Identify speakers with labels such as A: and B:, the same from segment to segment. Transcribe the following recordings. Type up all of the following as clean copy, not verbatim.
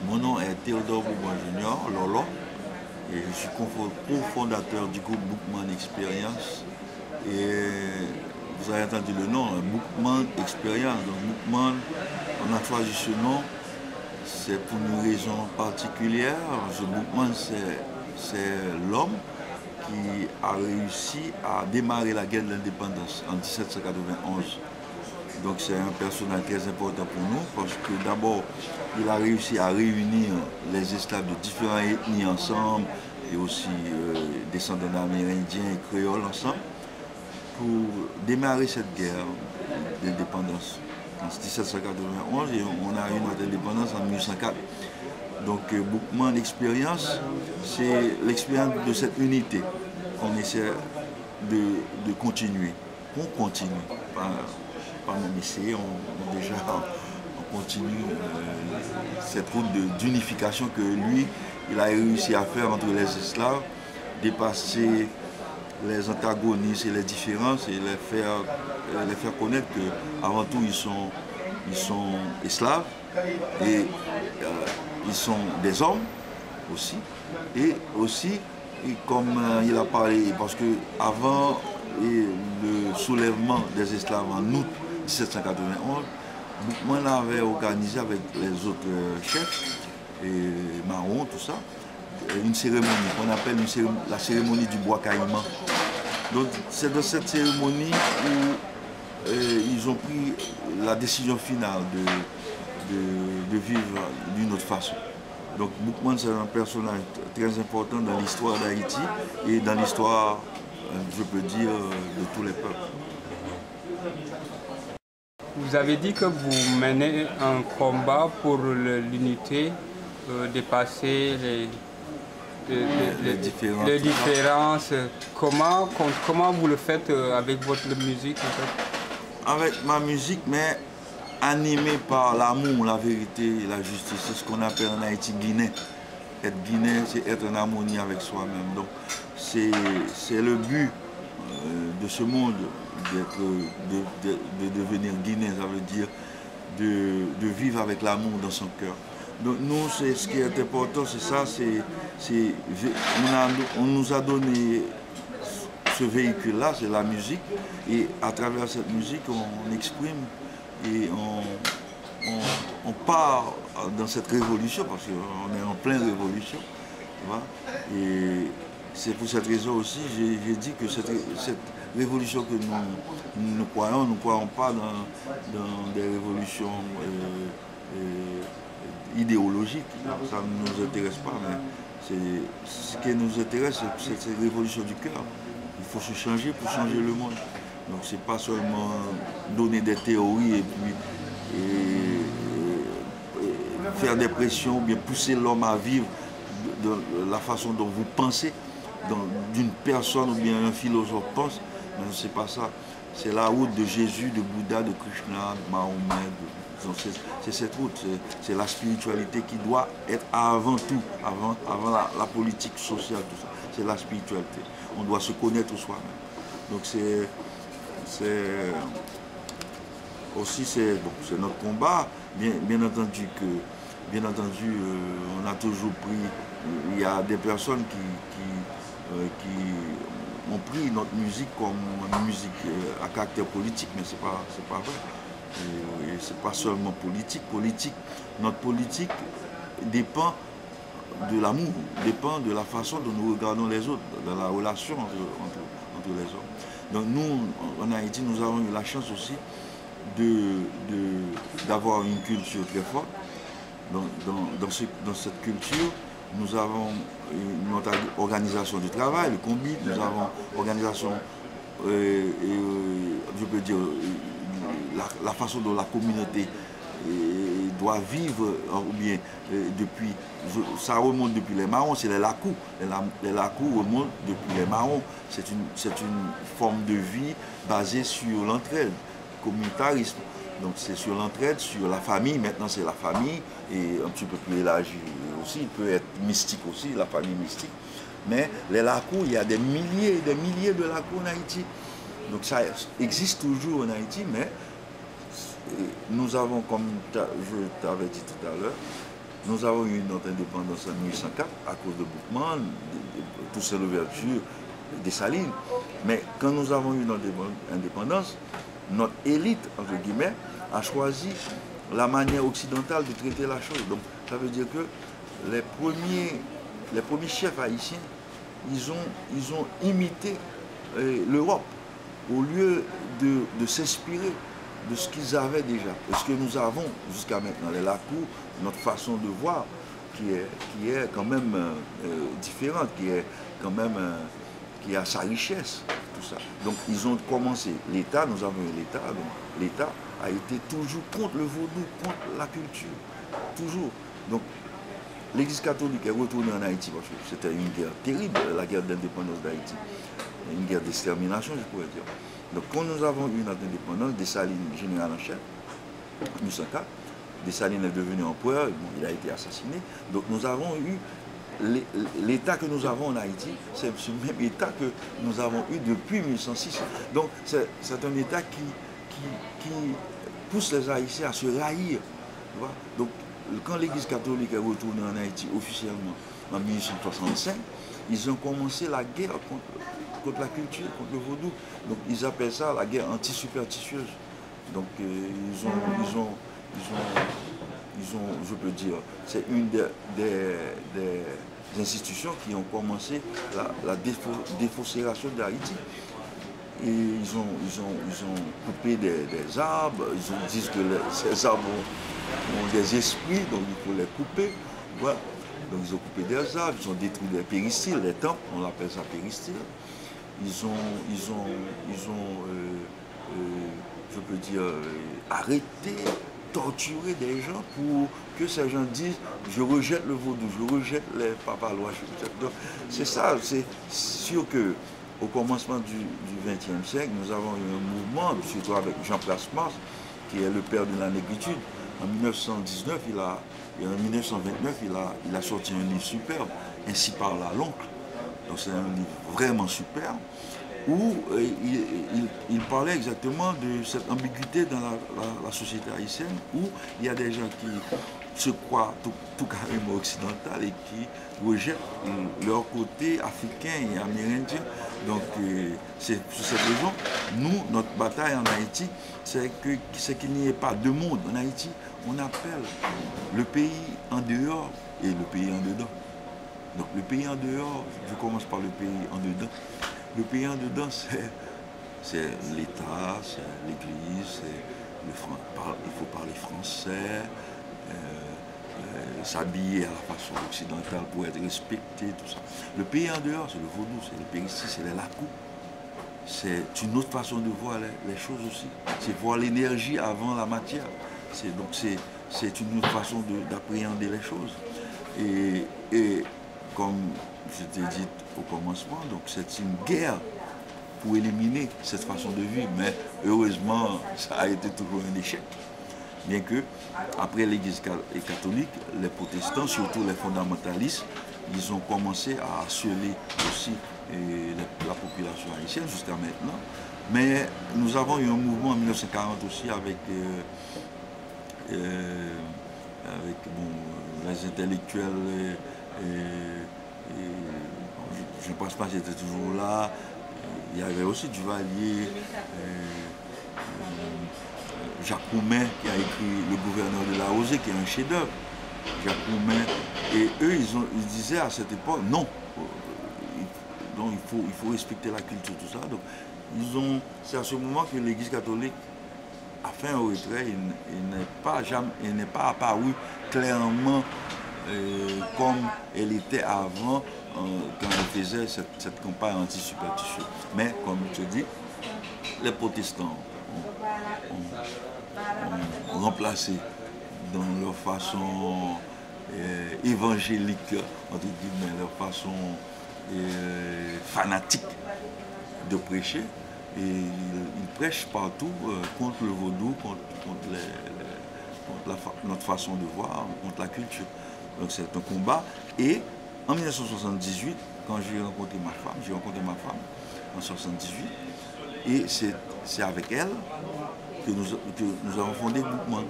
A: Mon nom est Théodore Bourbon Junior, Lolo, et je suis cofondateur du groupe Bookman Experience. Et vous avez entendu le nom, Bookman Experience. Donc Bookman, on a choisi ce nom, c'est pour une raison particulière. Ce Bookman, c'est l'homme qui a réussi à démarrer la guerre de l'indépendance en 1791. Donc c'est un personnage très important pour nous parce que d'abord, il a réussi à réunir les esclaves de différentes ethnies ensemble et aussi descendants d'Amérindiens et créoles ensemble pour démarrer cette guerre d'indépendance en 1791 et on a eu notre indépendance en 1804. Donc Bookman Experience, c'est l'expérience de cette unité qu'on essaie de continuer. On continue. Pas même essayer, on continue cette route d'unification que lui, il a réussi à faire entre les esclaves, dépasser les antagonismes et les différences et les faire connaître qu'avant tout ils sont esclaves et ils sont des hommes aussi. Et aussi, comme il a parlé, parce que avant le soulèvement des esclaves en août 1791, Bookman avait organisé avec les autres chefs, et marrons, tout ça, une cérémonie qu'on appelle la cérémonie du bois caïman. Donc c'est dans cette cérémonie où ils ont pris la décision finale de vivre d'une autre façon. Donc Bookman, c'est un personnage très important dans l'histoire d'Haïti et dans l'histoire, je peux dire, de tous les peuples.
B: Vous avez dit que vous menez un combat pour l'unité, dépasser les différences. Comment vous le faites avec votre musique en fait?
A: Avec ma musique, mais animée par l'amour, la vérité et la justice. C'est ce qu'on appelle en Haïti Guinéen. Être Guinéen, c'est être en harmonie avec soi-même. Donc c'est le but de ce monde, de devenir Guinéen, ça veut dire de vivre avec l'amour dans son cœur. Donc nous, ce qui est important, c'est ça, on nous a donné ce véhicule-là, c'est la musique, et à travers cette musique, on exprime et on part dans cette révolution, parce qu'on est en pleine révolution. Tu vois? Et c'est pour cette raison aussi, j'ai dit que cette révolution que nous croyons, nous ne croyons pas dans des révolutions idéologiques. Ça ne nous intéresse pas, mais ce qui nous intéresse, c'est cette révolution du cœur. Il faut se changer pour changer le monde. Donc c'est pas seulement donner des théories et puis faire des pressions, ou bien pousser l'homme à vivre de la façon dont vous pensez, d'une personne ou bien un philosophe pense. Mais c'est pas ça. C'est la route de Jésus, de Bouddha, de Krishna, de Mahomet. C'est cette route, c'est la spiritualité qui doit être avant tout, avant la politique sociale, tout ça. C'est la spiritualité. On doit se connaître soi-même. Donc c'est notre combat. Bien entendu, on a toujours pris, il y a des personnes qui ont pris notre musique comme une musique à caractère politique, mais c'est pas vrai. Et c'est pas seulement politique. Notre politique dépend de l'amour, dépend de la façon dont nous regardons les autres, dans la relation entre les hommes. Donc nous, en Haïti, nous avons eu la chance aussi d'avoir une culture très forte. Dans cette culture, nous avons notre organisation du travail, le combi, nous avons organisation, je peux dire, la façon dont la communauté doit vivre, ou bien ça remonte depuis les marrons, c'est les lacous. Les lacous remontent depuis les marrons. C'est une forme de vie basée sur l'entraide, communautarisme. Donc c'est sur l'entraide, sur la famille, maintenant c'est la famille, et un petit peu plus élargi aussi, il peut être mystique aussi, la famille mystique. Mais les lacous, il y a des milliers et des milliers de lacous en Haïti. Donc ça existe toujours en Haïti, mais nous avons, comme je t'avais dit tout à l'heure, Nous avons eu notre indépendance en 1804 à cause de Boukman, toute cette ouverture des Salines. Mais quand nous avons eu notre indépendance, notre élite, entre guillemets, a choisi la manière occidentale de traiter la chose. Donc ça veut dire que les premiers chefs haïtiens, ils ont imité l'Europe au lieu de s'inspirer de ce qu'ils avaient déjà. Et ce que nous avons jusqu'à maintenant, les Lacous, notre façon de voir qui est quand même différente, qui a sa richesse, tout ça. Donc ils ont commencé, l'État, nous avons eu l'État, donc l'État a été toujours contre le vaudou, contre la culture, toujours. Donc l'Église catholique est retournée en Haïti parce que c'était une guerre terrible, la guerre d'indépendance d'Haïti, une guerre d'extermination, je pourrais dire. Donc quand nous avons eu notre indépendance, Dessalines, général en chef, en 1804, Dessalines est devenu empereur, il a été assassiné. Donc nous avons eu l'État que nous avons en Haïti, c'est ce même État que nous avons eu depuis 1806. Donc c'est un État qui pousse les Haïtiens à se raillir. Tu vois? Donc quand l'Église catholique est retournée en Haïti officiellement en 1865, ils ont commencé la guerre contre la culture, contre le vaudou. Donc ils appellent ça la guerre anti-superstitieuse. Donc ils ont, je peux dire, c'est une des institutions qui ont commencé la défaussération d'Haïti. Et ils ont coupé des arbres, ils disent que ces arbres ont des esprits, donc il faut les couper. Voilà. Donc ils ont coupé des arbres, ils ont détruit des péristyles, les temples, on appelle ça péristyle. Ils ont je peux dire, arrêté, torturé des gens pour que ces gens disent je rejette le vaudou, je rejette les papalois. Donc c'est ça, c'est sûr qu'au commencement du XXe siècle, nous avons eu un mouvement, surtout avec Jean Plasmas, qui est le père de la négritude. En 1919, en 1929, il a sorti un livre superbe, Ainsi parla l'oncle. Donc c'est un livre vraiment superbe, où il parlait exactement de cette ambiguïté dans la société haïtienne, où il y a des gens qui se croient tout carrément occidental et qui rejettent leur côté africain et amérindien. Donc c'est pour cette raison, nous, notre bataille en Haïti, c'est qu'il n'y ait pas de monde. En Haïti, on appelle le pays en dehors et le pays en dedans. Donc le pays en dehors, je commence par le pays en dedans. Le pays en dedans, c'est l'État, c'est l'Église, il faut parler français, s'habiller à la façon occidentale pour être respecté, tout ça. Le pays en dehors, c'est le vaudou, c'est le péristyles, c'est les lacous. C'est une autre façon de voir les choses aussi. C'est voir l'énergie avant la matière. Donc c'est une autre façon d'appréhender les choses. Et comme je t'ai dit au commencement, donc c'est une guerre pour éliminer cette façon de vivre. Mais heureusement, ça a été toujours un échec. Bien que, après l'Église catholique, les protestants, surtout les fondamentalistes, ils ont commencé à harceler aussi la population haïtienne jusqu'à maintenant. Mais nous avons eu un mouvement en 1940 aussi avec les intellectuels. Je ne pense pas que j'étais toujours là. Il y avait aussi Duvalier, Jacques Roumain qui a écrit Le gouverneur de la Rosée, qui est un chef-d'œuvre. Jacques Roumain. Et eux, ils disaient à cette époque, non, donc il faut respecter la culture, tout ça. Donc, c'est à ce moment que l'Église catholique a fait un retrait. Il n'est pas apparu clairement comme elle était avant, quand elle faisait cette campagne anti-superstitieuse. Mais, comme je te dis, les protestants ont remplacé dans leur façon évangélique, entre guillemets, leur façon fanatique de prêcher. Et ils prêchent partout contre le vaudou, contre notre façon de voir, contre la culture. Donc c'est un combat. Et en 1978, quand j'ai rencontré ma femme en 1978, et c'est avec elle que nous avons fondé Boukman.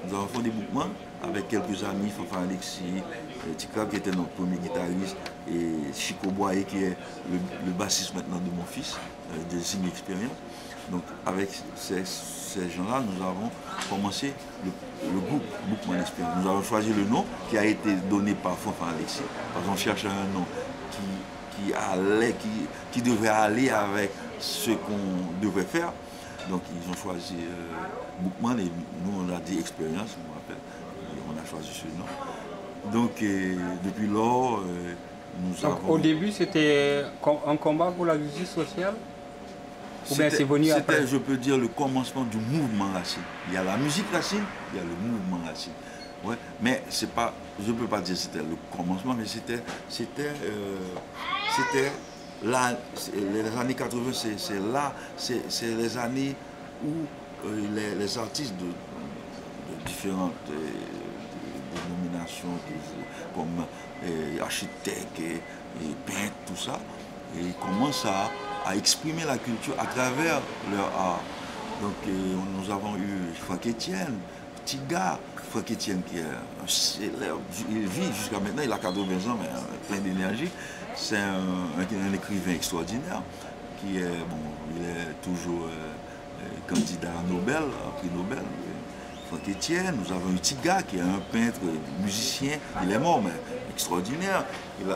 A: Nous avons fondé Boukman avec quelques amis, Fanfan Alexis, Tika qui était notre premier guitariste, et Chico Boye qui est le bassiste maintenant de mon fils, de Signe Expérience. Donc avec ces gens-là, nous avons commencé le groupe Boukman Expérience. Nous avons choisi le nom qui a été donné par Fanfan Alexis, parce qu'on cherchait un nom qui devait aller avec ce qu'on devait faire. Donc ils ont choisi Boukman et nous on a dit Expérience, je me rappelle, et on a choisi ce nom. Donc depuis lors, nous avons...
B: Au début c'était un combat pour la justice sociale? Ou bien c'est venu après?
A: C'était, je peux dire, le commencement du mouvement Racine. Il y a la musique Racine, il y a le mouvement Racine. Ouais, mais c'est pas, je ne peux pas dire que c'était le commencement, mais c'était là, les années 80, c'est les années où les artistes de différentes dénominations, comme architectes et peintres, tout ça, et ils commencent à exprimer la culture à travers leur art. Donc nous avons eu Franck Etienne, Tiga, Franck Etienne qui est un célèbre, il vit jusqu'à maintenant, il a 80 ans, mais plein d'énergie. C'est un écrivain extraordinaire qui est, bon, il est toujours candidat à Nobel, à prix Nobel. Franck Etienne, nous avons eu Tiga qui est un peintre, musicien, il est mort, mais extraordinaire. Il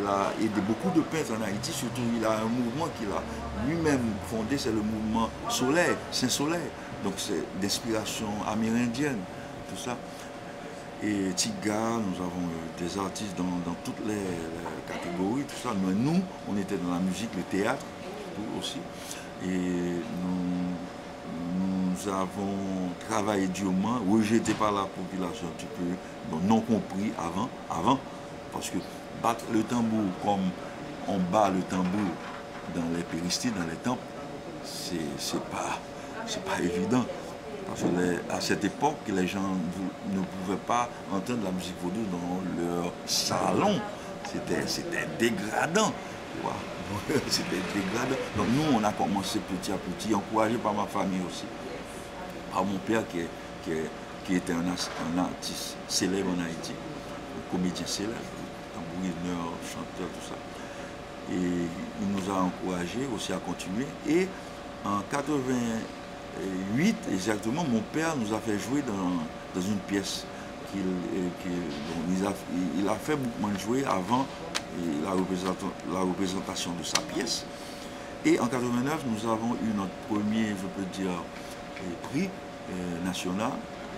A: a aidé beaucoup de peintres en Haïti, surtout il a un mouvement qu'il a lui-même fondé, c'est le mouvement Soleil, Saint-Soleil. Donc c'est d'inspiration amérindienne, tout ça. Et Tiga, nous avons des artistes dans toutes les catégories, tout ça. Mais nous, on était dans la musique, le théâtre, tout aussi. Et nous avons travaillé durement, rejeté par la population un petit peu, donc non compris avant, parce que battre le tambour comme on bat le tambour dans les péristies, dans les temples, c'est pas évident. Parce qu'à cette époque, les gens ne pouvaient pas entendre la musique vaudou dans leur salon. C'était dégradant. C'était dégradant. Donc nous, on a commencé petit à petit, encouragé par ma famille aussi. Par mon père qui était un artiste célèbre en Haïti, un comédien célèbre, tambourineur, chanteur, tout ça. Et il nous a encouragés aussi à continuer. Et en 88, exactement, mon père nous a fait jouer dans une pièce il a fait beaucoup jouer avant la représentation de sa pièce. Et en 89, nous avons eu notre premier, je peux dire, prix national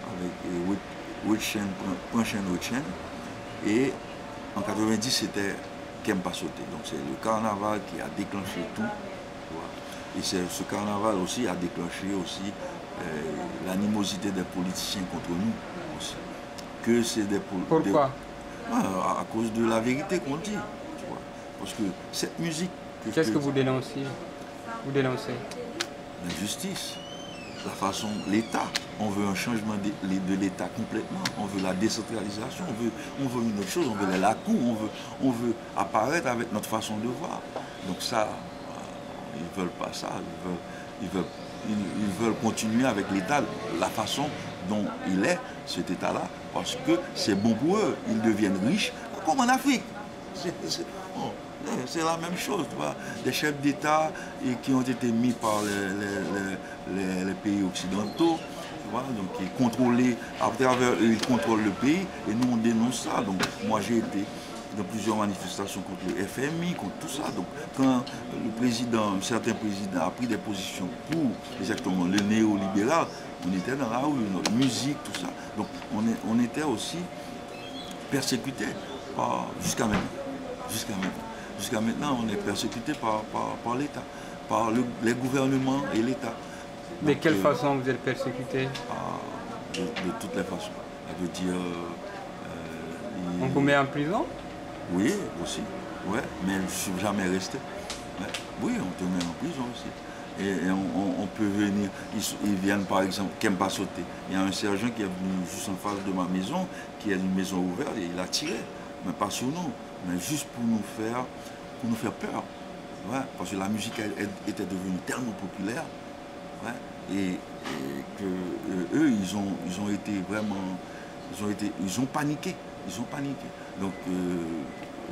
A: avec Panchen Wetchen. Et en 90, c'était Kempa Sauté. Donc c'est le carnaval qui a déclenché tout. Et ce carnaval aussi a déclenché aussi l'animosité des politiciens contre nous aussi. Que c'est
B: Pourquoi?
A: À cause de la vérité qu'on dit. Tu vois. Parce que cette musique...
B: Qu'est-ce que vous dénoncez? Vous dénoncez
A: l'injustice, la façon, l'État. On veut un changement de l'État complètement. On veut la décentralisation, on veut une autre chose, on veut les lacous, on veut apparaître avec notre façon de voir. Donc ça, ils ne veulent pas ça. Ils veulent continuer avec l'État, la façon dont il est, cet État-là, parce que c'est bon pour eux. Ils deviennent riches, comme en Afrique. C'est la même chose, tu vois. Des chefs d'État qui ont été mis par les pays occidentaux, tu vois, donc qui est contrôlé, à travers eux, ils contrôlent le pays, et nous on dénonce ça. Donc moi j'ai été dans plusieurs manifestations contre le FMI, contre tout ça. Donc quand un certain président a pris des positions pour exactement le néolibéral, on était dans la rue, notre musique, tout ça. Donc on était aussi persécutés jusqu'à maintenant. Jusqu'à maintenant, on est persécuté par l'État, par les gouvernements et l'État.
B: De quelle façon vous êtes persécuté?
A: De toutes les façons. Ça veut dire...
B: on vous met en prison?
A: Oui, aussi. Ouais, mais je ne suis jamais resté. Ouais. Oui, on te met en prison aussi. Et on peut venir, ils viennent par exemple, Kempa Sauté. Il y a un sergent qui est venu juste en face de ma maison, qui est une maison ouverte, et il a tiré. Mais pas sur nous, mais juste pour nous faire peur. Ouais, parce que la musique était devenue tellement populaire. Ouais, et et que eux, ils ont été vraiment, ils ont paniqué. Ils ont paniqué. Donc,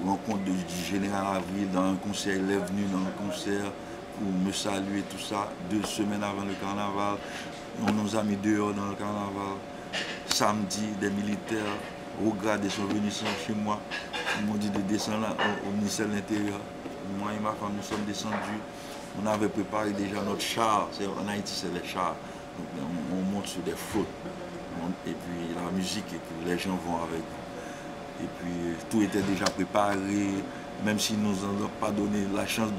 A: rencontre du général Avril dans un concert, il est venu dans un concert pour me saluer, tout ça, 2 semaines avant le carnaval. On nous a mis dehors dans le carnaval. Samedi, des militaires regardés sont venus chez moi. Ils m'ont dit de descendre là, au ministère de l'Intérieur. Moi et ma femme, nous sommes descendus. On avait préparé déjà notre char. En Haïti, c'est les chars. Donc, on monte sur des flottes. Et puis la musique, et puis les gens vont avec vous. Et puis tout était déjà préparé, même s'ils ne nous ont pas donné la chance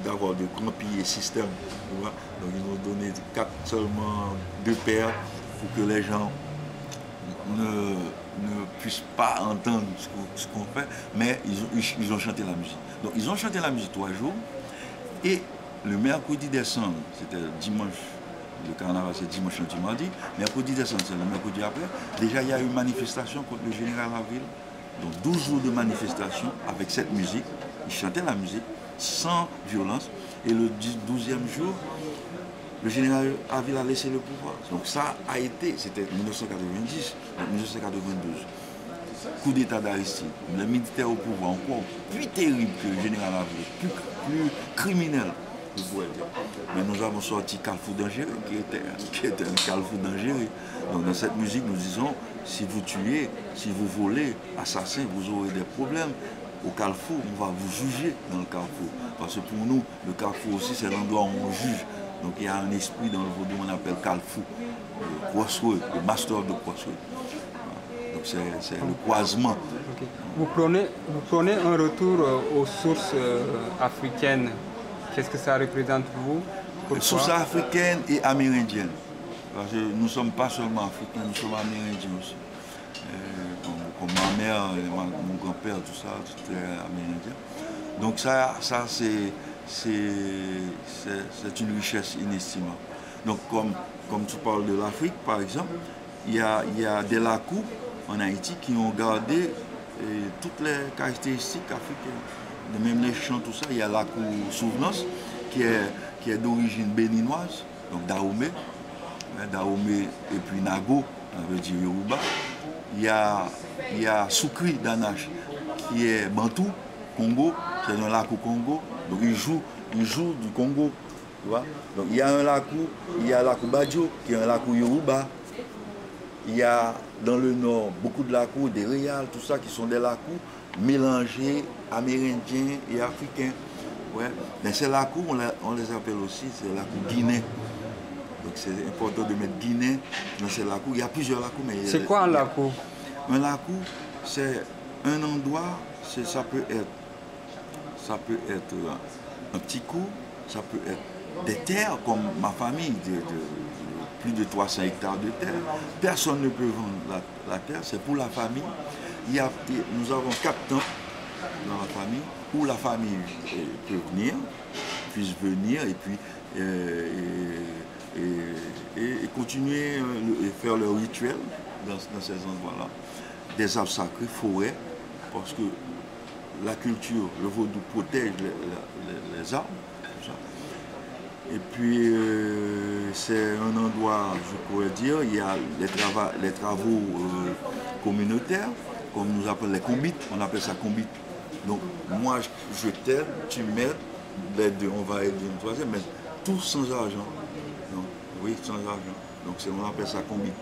A: d'avoir de crampiller système. Donc ils nous ont donné seulement 2 paires pour que les gens ne puissent pas entendre ce qu'on fait, mais ils ont chanté la musique. Donc ils ont chanté la musique 3 jours, et le mercredi décembre, c'était dimanche, le carnaval c'est dimanche, lundi, mardi, mercredi décembre, c'est le mercredi après, déjà il y a eu une manifestation contre le général Avril, donc 12 jours de manifestation avec cette musique, ils chantaient la musique sans violence, et le 12e jour, le général Avril a laissé le pouvoir. Donc ça a été, c'était 1990, 1992. Coup d'état d'Aristide, le militaire au pouvoir, encore plus terrible que le général Avril, plus criminel, je pourrais dire. Mais nous avons sorti Carrefour d'Angéré, qui était un Carrefour d'Angéré. Donc dans cette musique, nous disons, si vous tuez, si vous volez, assassin, vous aurez des problèmes. Au Carrefour, on va vous juger dans le Carrefour. Parce que pour nous, le Carrefour aussi, c'est l'endroit où on juge. Donc il y a un esprit dans le vaudou, on appelle Carrefour, le crossword, le master de crossword. Donc c'est le croisement.
B: Okay. Vous prenez un retour aux sources africaines. Qu'est-ce que ça représente pour vous?
A: Pourquoi? Sources africaines et amérindiennes. Parce que nous ne sommes pas seulement africains, nous sommes amérindiens aussi. Comme ma mère, mon grand-père, tout ça, c'était amérindien. Donc ça c'est une richesse inestimable. Donc comme tu parles de l'Afrique, par exemple, il y a des Lakou en Haïti qui ont gardé toutes les caractéristiques africaines. Même les chants, tout ça, il y a Lakou Souvenance qui est d'origine béninoise, donc Dahomey, et puis Nago, ça veut dire Yoruba. Il y a Soukri Danache qui est Bantou, Congo, c'est un Lakou Congo, donc il joue du Congo. Tu vois? Donc il y a un Lakou, il y a Lakou Badjo qui est un Lakou Yoruba. Il y a dans le nord beaucoup de Lakou, des Réals, tout ça qui sont des Lakou mélangés, amérindiens et africains. Ouais. Mais ces Lakou, on les appelle aussi, c'est Lakou Guinée. Donc c'est important de mettre Guinée dans ces Lakou. Il y a plusieurs Lakou.
B: C'est quoi un Lakou?
A: Un Lakou, c'est un endroit, ça peut être un petit coup, ça peut être des terres comme ma famille, plus de 300 hectares de terre. Personne ne peut vendre la terre, c'est pour la famille. Nous avons 4 temps dans la famille où la famille puisse venir et puis et continuer et faire leur rituel dans ces endroits-là. Des arbres sacrés, forêts, parce que la culture, le vaudou protège les arbres. Tout ça. Et puis c'est un endroit, je pourrais dire, il y a les travaux communautaires, comme nous appelons les combites, on appelle ça combite. Donc moi je t'aide, tu m'aides, les deux, on va aider une troisième, mais tout sans argent. Donc, oui, sans argent. Donc on appelle ça combite.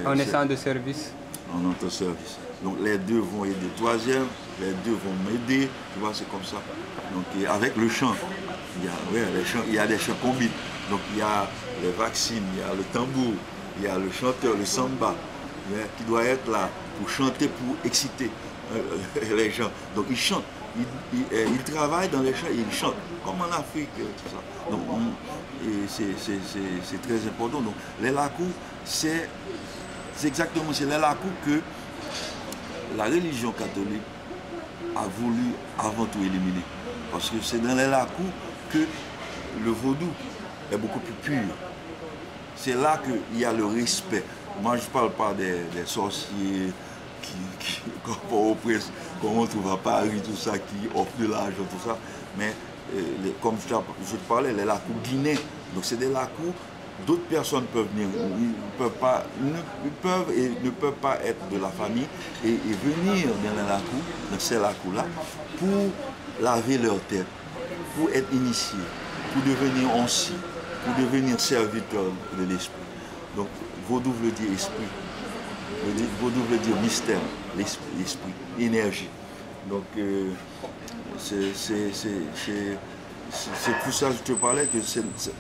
B: En essence de service.
A: En autre service. Donc les deux vont aider le troisième, les deux vont m'aider, tu vois, c'est comme ça. Donc avec le chant, il y a des chants combites. Donc il y a les vaccines, il y a le tambour, il y a le chanteur, le samba, qui doit être là pour chanter, pour exciter les gens. Donc ils chantent, ils travaillent dans les champs et ils chantent, comme en Afrique, tout ça. Donc c'est très important. Donc les Lakou, c'est exactement les Lakou que la religion catholique a voulu avant tout éliminer. Parce que c'est dans les Lakou que le vaudou est beaucoup plus pur. C'est là qu'il y a le respect. Moi, je ne parle pas des sorciers comme on trouve à Paris, tout ça, qui offrent de l'argent, tout ça. Mais comme je te parlais, les Lakou guinéens. Donc c'est des Lakou d'autres personnes peuvent venir, ils peuvent et ne peuvent pas être de la famille et venir dans ces lacous-là, pour laver leur tête, pour être initiés, pour devenir anciens, pour devenir serviteurs de l'esprit. Donc, Vodou veut dire esprit, Vodou veut dire mystère, l'esprit, énergie. Donc, c'est pour ça que je te parlais que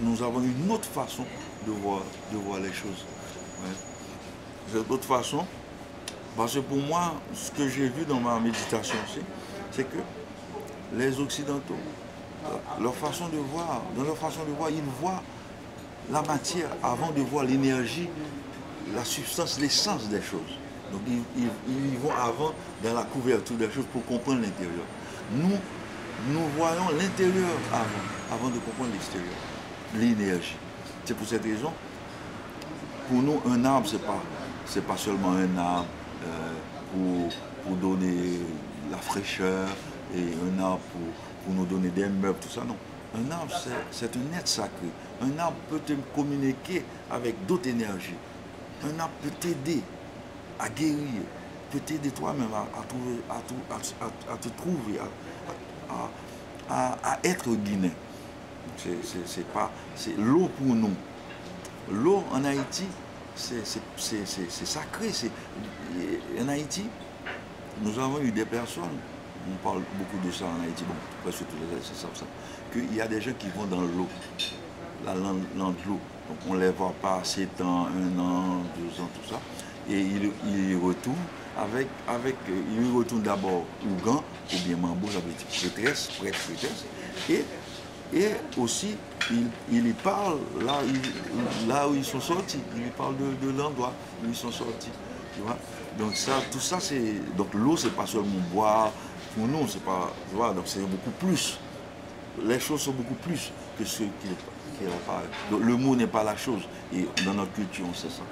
A: nous avons une autre façon de voir les choses. Ouais. Cette autre façon, parce que pour moi, ce que j'ai vu dans ma méditation aussi, c'est que les Occidentaux, dans leur façon de voir, ils voient la matière avant de voir l'énergie, la substance, l'essence des choses. Donc ils vont avant dans la couverture des choses pour comprendre l'intérieur. Nous voyons l'intérieur avant de comprendre l'extérieur, l'énergie. C'est pour cette raison, pour nous, un arbre, c'est pas seulement un arbre pour donner la fraîcheur et un arbre pour nous donner des meubles, tout ça, non. Un arbre, c'est un être sacré. Un arbre peut te communiquer avec d'autres énergies. Un arbre peut t'aider à guérir, peut t'aider toi-même à te trouver, à être guinéen. C'est l'eau pour nous. L'eau en Haïti, c'est sacré. En Haïti, nous avons eu des personnes, on parle beaucoup de ça en Haïti, bon, presque tous les Haïtiens savent ça, qu'il y a des gens qui vont dans l'eau, la langue de l'eau. Donc on ne les voit pas 7 ans, 1 an, 2 ans, tout ça. Et ils retournent ils retournent d'abord Ougan, ou bien Mambo, ça veut dire prêtresse, et aussi ils y parlent là où ils sont sortis, ils parlent de l'endroit où ils sont sortis. Tu vois? Donc ça, tout ça, c'est. Donc l'eau, c'est pas seulement boire, pour nous, c'est pas. Tu vois, donc c'est beaucoup plus. Les choses sont beaucoup plus que ce qui apparaît. Donc le mot n'est pas la chose. Et dans notre culture, on sait ça.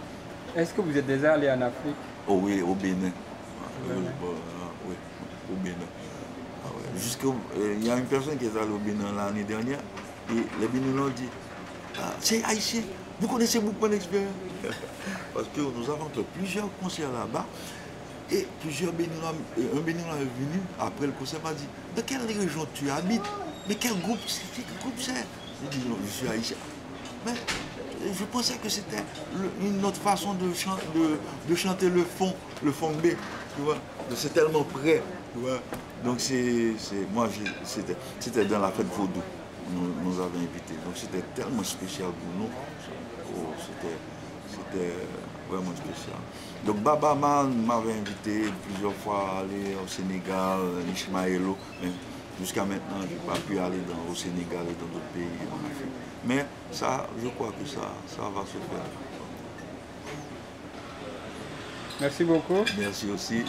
B: Est-ce que vous êtes déjà allé en Afrique?
A: Oh oui, au Bénin. Oui, au Bénin. Ah ouais. Il y a une personne qui est allée au Bénin l'année dernière, et les Béninois ont dit, c'est haïtien, vous connaissez beaucoup d'expérience. Parce que nous avons fait plusieurs concerts là-bas, et un Béninois est venu, après le concert, m'a dit, dans quelle région tu habites? Mais quel groupe c'est? J'ai dit, non, je suis haïtien. Mais je pensais que c'était une autre façon de chanter le fond B, tu vois. C'est tellement près, tu vois. Donc c'était dans la fête Vodou, nous avons invité. Donc c'était tellement spécial pour nous. Oh, c'était vraiment spécial. Donc Baba Man m'avait invité plusieurs fois à aller au Sénégal, Ismaëlo. Jusqu'à maintenant, je n'ai pas pu aller au Sénégal et dans d'autres pays en Afrique. Mais ça, je crois que ça va se faire.
B: Merci beaucoup.
A: Merci aussi.